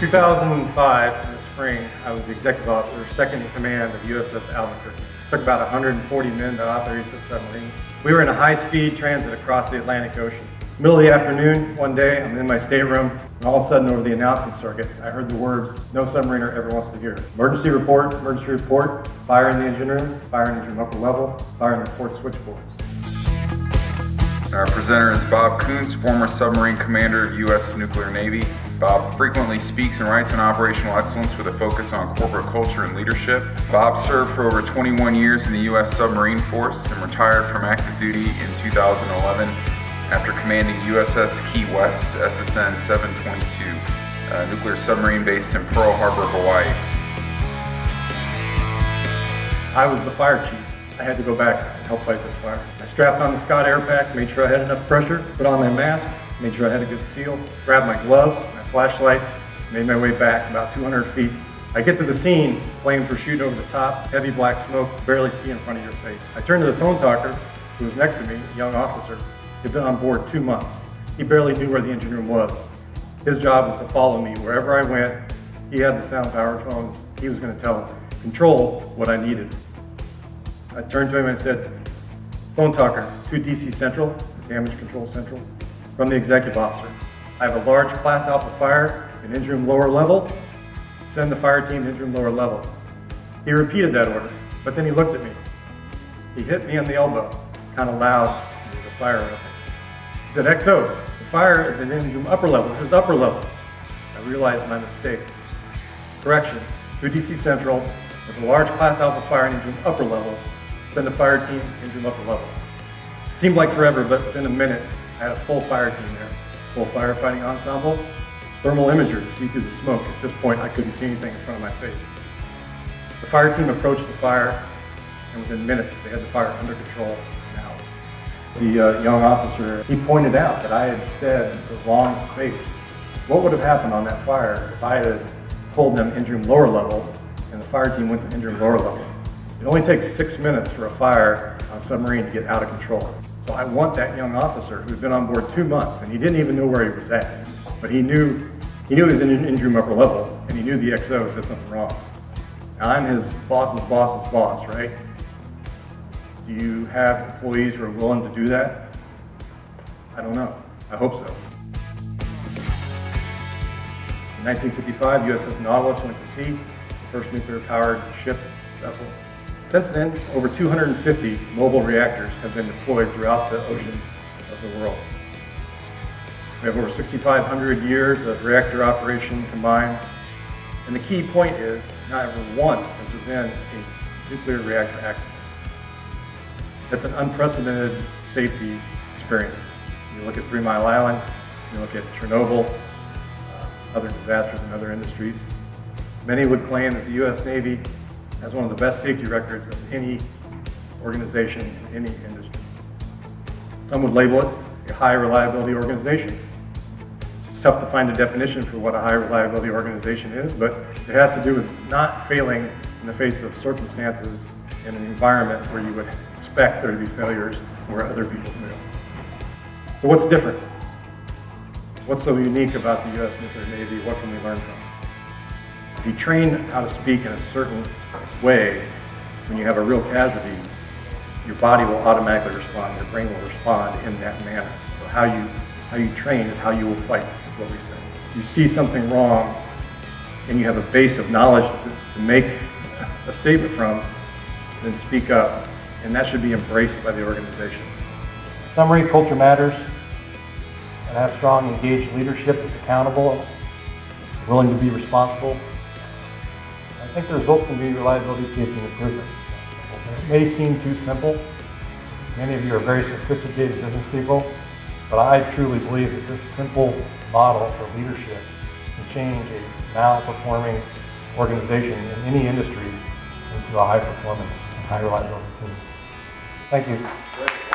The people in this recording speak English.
2005, in the spring, I was the executive officer, second in command of USS Albuquerque. It took about 140 men to operate the submarine. We were in a high-speed transit across the Atlantic Ocean. Middle of the afternoon, one day, I'm in my stateroom, and all of a sudden over the announcing circuit, I heard the words no submariner ever wants to hear. Emergency report, fire in the engine room, fire in the engine room upper level, fire in the port switchboards. Our presenter is Bob Koonce, former submarine commander, U.S. Nuclear Navy. Bob frequently speaks and writes on operational excellence with a focus on corporate culture and leadership. Bob served for over 21 years in the U.S. Submarine Force and retired from active duty in 2011 after commanding USS Key West, SSN 722, a nuclear submarine based in Pearl Harbor, Hawaii. I was the fire chief. I had to go back and help fight this fire. I strapped on the Scott air pack, made sure I had enough pressure, put on my mask, made sure I had a good seal, grabbed my gloves, my flashlight, made my way back about 200 feet. I get to the scene, flames were shooting over the top, heavy black smoke, barely see in front of your face. I turned to the phone talker, who was next to me, a young officer. He'd been on board 2 months. He barely knew where the engine room was. His job was to follow me wherever I went. He had the sound-powered phones. He was going to control what I needed. I turned to him and said, phone talker, to DC Central, Damage Control Central, from the executive officer. I have a large class alpha fire in engine room lower level. Send the fire team to engine room lower level. He repeated that order, but then he looked at me. He hit me on the elbow, kind of loud, with the fire open. He said, XO, the fire is in engine room upper level. This is upper level. I realized my mistake. Correction, to DC Central, with a large class alpha fire in engine room upper level, send the fire team engine room upper level. Seemed like forever, but within a minute, I had a full fire team there. Full firefighting ensemble, thermal imager to see through the smoke. At this point, I couldn't see anything in front of my face. The fire team approached the fire, and within minutes, they had the fire under control. Now, the young officer, he pointed out that I had said the wrong space. What would have happened on that fire if I had told them engine room lower level, and the fire team went to engine room lower level? It only takes 6 minutes for a fire on a submarine to get out of control. So I want that young officer who'd been on board 2 months, and he didn't even know where he was at, but he knew he was in engine room upper level, and he knew the XO said something wrong. Now, I'm his boss's boss's boss, right? Do you have employees who are willing to do that? I don't know. I hope so. In 1955, USS Nautilus went to sea, the first nuclear-powered ship vessel. Since then, over 250 mobile reactors have been deployed throughout the oceans of the world. We have over 6,500 years of reactor operation combined. And the key point is, not ever once has there been a nuclear reactor accident. That's an unprecedented safety experience. You look at 3 Mile Island, you look at Chernobyl, other disasters in other industries. Many would claim that the U.S. Navy has one of the best safety records of any organization in any industry. Some would label it a high reliability organization. It's tough to find a definition for what a high reliability organization is, but it has to do with not failing in the face of circumstances in an environment where you would expect there to be failures where other people fail. So what's different? What's so unique about the U.S. Nuclear Navy? What can we learn from it? If you train how to speak in a certain way, when you have a real casualty, your body will automatically respond, your brain will respond in that manner. So how you train is how you will fight, is what we say. If you see something wrong and you have a base of knowledge to make a statement from, then speak up, and that should be embraced by the organization. Submarine culture matters, and have strong, engaged leadership that's accountable, willing to be responsible. I think the results can be reliability, safety, and improvement. It may seem too simple. Many of you are very sophisticated business people, but I truly believe that this simple model for leadership can change a malperforming organization in any industry into a high performance and high reliability team. Thank you.